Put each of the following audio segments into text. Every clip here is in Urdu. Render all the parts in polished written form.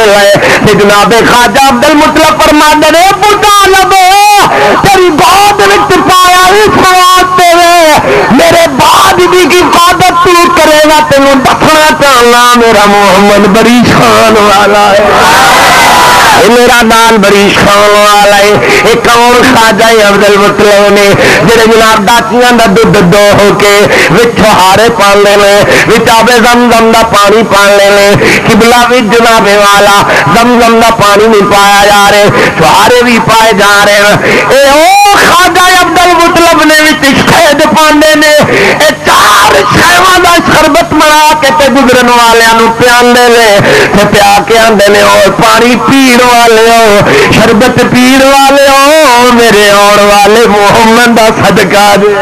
لے جناب خواجہ عبد المطلب فرماندے نے ابو طالب تیری گود وچ پایا اس واسطے میرے بعد بھی کی عبادت تو کرے گا تینوں دفنا چاہنا میرا محمد بڑی شان والا ہے میرا نال بڑی شان والا ہے ایک اور خواجہ عبد المطلب نے جڑے جناب داچیاں دا دودھ دو ہو کے وچ ہارے پال لے وچ آبے زمزم دا پانی پال لے قبلہ وچ جناب والا زمزم دا پانی نہیں پایا جا رہے چھوارے بھی پائے جا رہے ہیں اے او خواجہ عبد المطلب نے وچ شہد پاندے نے اے چار شیواں دا شربت بنا کے تے گزرن والیاں نوں پیاندے نے تے پیا کے آندے نے او پانی پین والے ہو شربت پین والے ہو میرے آن والے محمد دا صدقہ دے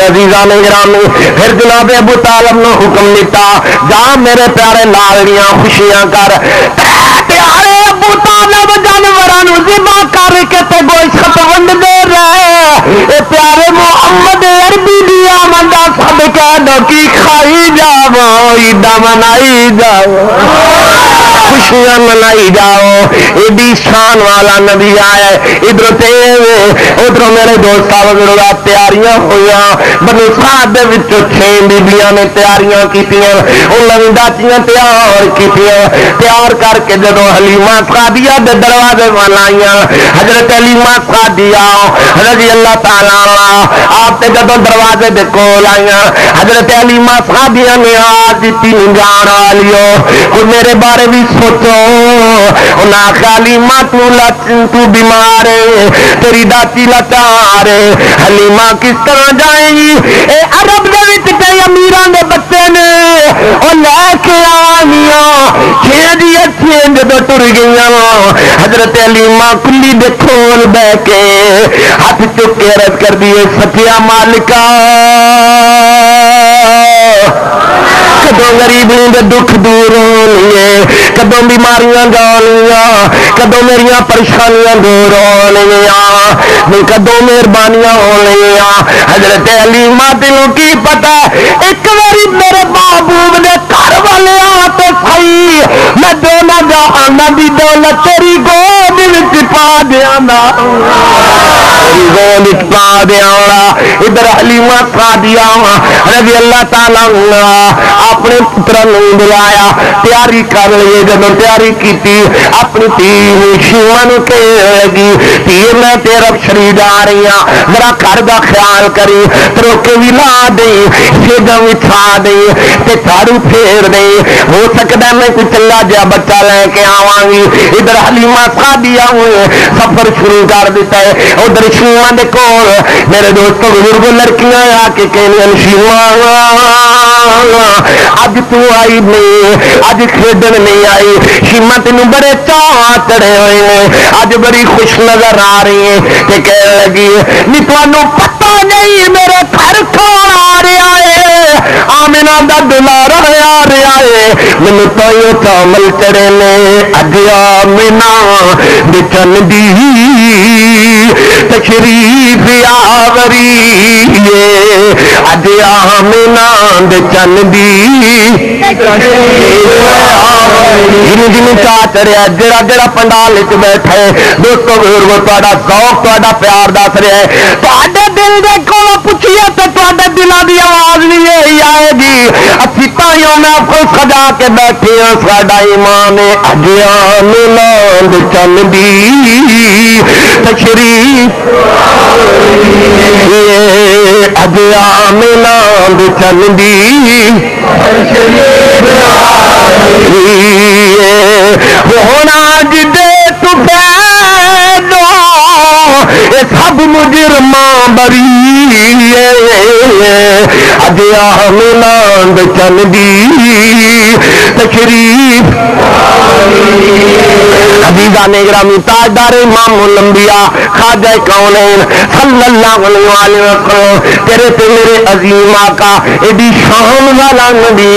عزیزان گرامی پھر جناب ابو طالب نے حکم دیتا جا میرے پیارے نالیاں خوشیاں کر پیارے ابو طالب جانوراں ذبح کر کے تے گوشت ونڈ دے رہے اے پیارے محمد عربی دی آمد صدقہ دو کی کھائی جاؤ عید منائی جاؤ خوشیاں منائی جاؤ ایڈی شان والا نبی آیا ادھر تے ادھر میرے دوست وغیرہ تیاریاں ہوئی بنو سعد دے وچوں 6 بیبیاں نے تیاریاں کیتیاں انہاں نے داچیاں تیار کیتیاں تیار کر کے جدوں حلیمہ سعدیہ دے دروازے وال آئیاں حضرت حلیمہ سعدیہ رضی اللہ تعالی عنہ آپ تے جدوں دروازے دے کول آئیاں حضرت حلیمہ سعدیہ نے آج دتی جان والیو کوئی میرے بارے بھی سوچو انہاں حلیمہ تو بیمار ہے تیری داتی لاچار ہے حلیمہ کس طرح جائے گی اے عرب دے وچ کئی امیراں دے بچے نے او لے کے آنیاں چھیندی چھیند دو ٹر گئیاں حضرت حلیمہ کلی دے کھول بہ کے ہاتھ چک کے عرض کر دیے سچیا مالکا کدوں غریبی دے دکھ دور ہونیے کدوں بیماریاں جانیاں کدوں میریاں پریشانیاں دور ہونیاں کدوں مہربانیاں ہونیاں حضرت حلیمہ دلوں کی پتہ ایک باری میرے محبوب نے گھر والے آتے صحیح میں دونوں جہاناں دی دولت تیری گود وچ پا دیاں گود وچ پا دیاں ادھر حلیمہ سعدیہ رضی اللہ تعالی عنہ اپنے پتر نوں بلایا تیاری کر لیے جب تیاری کی اپنی تھی شیواں نوں کہنے لگی تھی میں تیرا شری جا رہی ہوں ذرا گھر کا خیال کری تروکے بھی لا دیں سیدھا بچھا دیں تے جھاڑو پھیر دیں ہو سکتا ہے میں کوئی چنگا جہا بچہ لے کے آواں گی ادھر حلیمہ سعدیہ ہوئے سفر شروع کر دیتا ہے ادھر شیواں دے کول میرے دوستوں بزرگ لڑکیاں آ کے کہنے شیواں اج تو آئی نہیں اج کھیڈن نہیں آئی شیما تینوں بڑے چاہ چڑھے ہوئے ہیں اج بڑی خوش نظر آ رہی ہے کہ کہنے لگی نہیں تمہیں پتہ نہیں میرے گھر کون آ رہا ہے آمنہ دا دلارا آ رہا ہے مینوں تو یہ چامل چڑھے نے اج آمنہ دے چن دی تشریف آوری اج آمنہ دے چن دی جن چاہ چڑھیا جڑا جڑا پنڈال بیٹھے دوستوں بزرگوں تا ذوق تا پیار دس رہا ہے تے دل دے کولوں پوچھیے تو تے دلوں کی آواز بھی یہی آئے گی اسی تائیوں میں آپ سجا کے بیٹھے ہوں ساڈا ایمان اج آمنہ چن دی تشریف اج آمنہ چن دی ہونا جدے تو پیدو سب مجرماں بری اج آمنہ چن دی تشریف ابھی عزیزان گرامی تاجدار امام الانبیاء خواجہ کونین صلی اللہ علیہ وسلم تیرے تے میرے عظیم آقا ایڈی شان والا نبی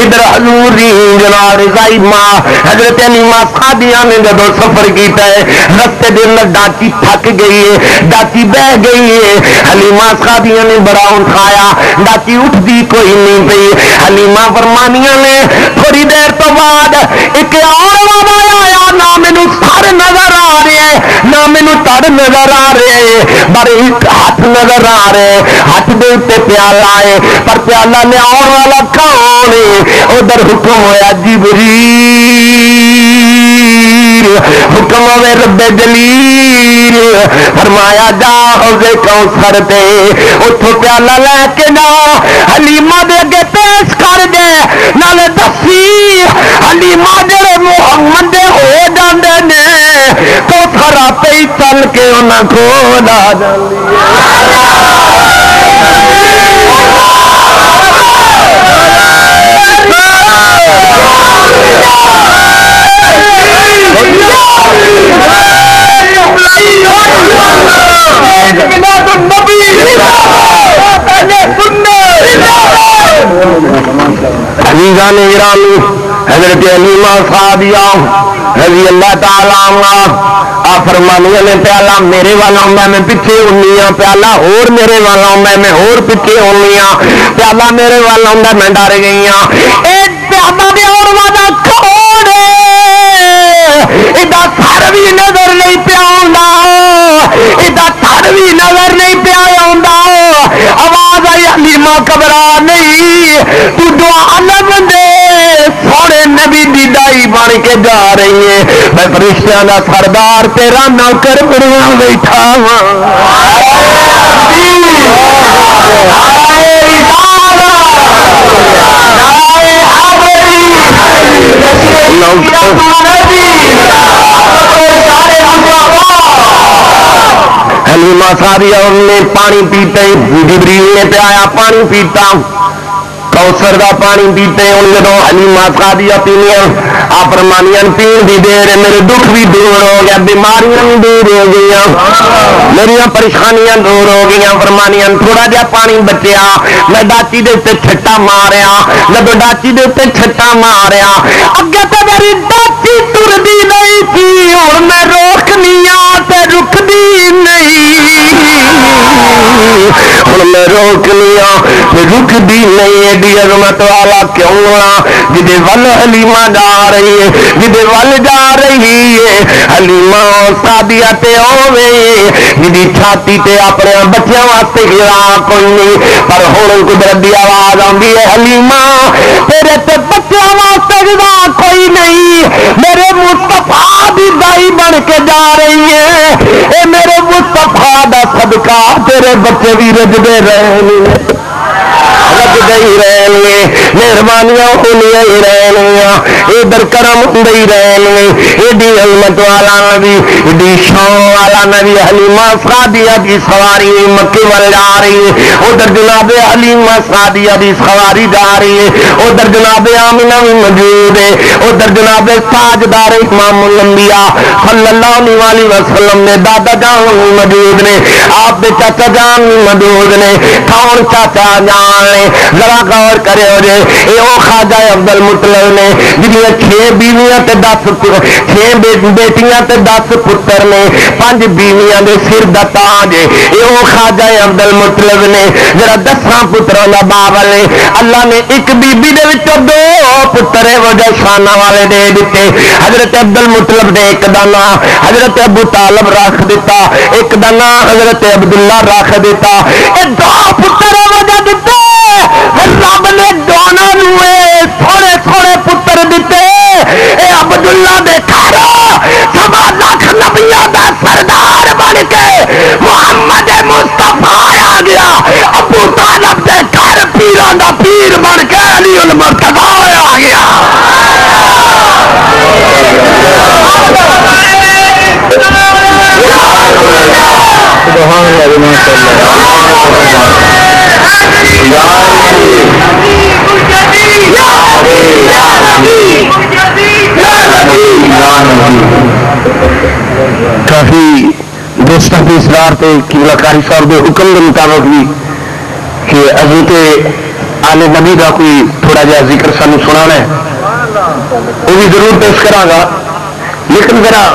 ادھر حضور دی جناب رضائی ماں حضرت حلیمہ سعدیہ نے جب سفر کیتا ہے رستے دے اندر ڈاچی تھک گئی ہے ڈاچی بہ گئی ہے حلیمہ سعدیہ نے بڑا اٹھایا ڈاچی اٹھ دی کوئی نہیں پئی حلیمہ فرمانیاں نے تھوڑی دیر تو بعد ایک اور بابا آیا نہ مینو سر نظر آ رہے نہ مینو تڑ نظر آ رہے پر ایک ہاتھ نظر آ رہے ہاتھ دے تے پیالہ ہے پر پیالہ نے آن والا کون ہے ادھر حکم ہویا جبریل حکم ہوئے رب جلیل فرمایا جا حوض کوثر تے اتھو پیالہ لے کے جا حلیمہ دے اگے پیش کر دے نالے دسی حلیمہ جڑے محمد دے ہو جاندے نے کوثر آپ ہی چل کے انہاں کھول آ جاندی عزیزان گرامی حضرت حلیمہ سعدیہ رضی اللہ تعالیٰ عنہا فرمانیاں نے پیالہ میرے والا ہوں میں پیچھے ہونی ہاں پیالہ اور میرے والا ہوں میں اور پیچھے ہونی ہاں پیالہ میرے والا ہوں میں ڈر گئی ہاں پیالہ دے اور والا کھوڑ ادا سر بھی نظر نہیں پیا ادا تھر بھی نظر نہیں پیا آواز آئی حلیمہ گھبرا نہیں تو دعا نہ دے سونے نبی دی دائی بن کے جا رہی ہے میں فرشتیاں دا سردار تیرا نوکر بنیا بیٹھا حلیمہ سعدیہ نے پانی پیتے جبریل نے پیا پانی پیتا کوثر دا پانی پیتے ان جدو حلیمہ سعدیہ پینیاں آپ فرمانیاں پین دی دیر میرے دکھ بھی دور ہو گیا بیماریاں بھی دور ہو گئی میری پریشانیاں دور ہو گئی فرمانیاں تھوڑا جہا پانی بچیا میں ڈاچی دے تے چھٹا ماریا جب ڈاچی دے تے چھٹا ماریا اگے تو میری ڈاچی ٹردی نہیں تھی اور میں روکنی تے رکدی نہیں ہوں میں روکنی رکدی نہیں ایڈی عظمت والا کیوں جدے ول حلیمہ جا رہی ہے جدے ول جا رہی ہے حلیمہ سعدیہ تے ہوے جدی چھاتی تے اپنے بچیاں واسطے گرا کوئی نہیں پر ہن قدرت دی آواز آندی ہے حلیمہ تیرے تے بچیاں واسطے گرا کوئی نہیں میرے مصطفیٰ دی دائی بن کے جا رہی ہے اے میرے مصطفیٰ دا صدقہ تیرے بچے بھی رجدے رہنے رجدے ہی رہنے مہربانیاں ہونیاں ہی رہنیاں ادھر کرم ہوں ہی رہنے ایڈی عظمت والا نبی ایڈی شان والا نبی حلیمہ سعدیہ دی سواری مکے وال جا رہی ہے ادھر جناب حلیمہ سعدیہ دی سواری جا رہی ہے ادھر جناب آمنہ بھی موجود ہے ادھر جناب تاجدار امام الانبیاء صلی اللہ علیہ وسلم نے دادا جان موجود نے آپ دے چاچا جان موجود نے کون چاچا جان نے ذرا غور کرے ہو جائے یہ وہ خواجہ عبد المطلب نے جنہیں 6 بیویاں تے 10 6 بیٹیاں تے 10 پتر نے 5 بیویاں دے سر دا تاج یہ وہ خواجہ عبد المطلب نے ذرا 10 پتروں دا بابا نے اللہ نے ایک بیبی دے وچوں 2 پتر وہ شانہ والے دے دیتے حضرت عبد المطلب نے ایک دا نام حضرت ابو طالب رکھ دیتا ایک دا نام حضرت عبداللہ رکھ دیتا یہ 2 پتر وجہ دیتے رب نے دونوں تھوڑے تھوڑے پتر دیتے اے عبداللہ دے گھر 1.25 لاکھ نبیوں دا سردار بن کے محمد مصطفیٰ آ گیا ابو طالب دے گھر پیران دا پیر بن کے علی المرتضیٰ آ گیا مستفی اسرار تے قبلہ کاری صاحب کے حکم کے مطابق بھی کہ حضرت آل نبی کا کوئی تھوڑا جہا ذکر سانو سنانا ہے وہ بھی ضرور پیش کراں گا، لیکن ذرا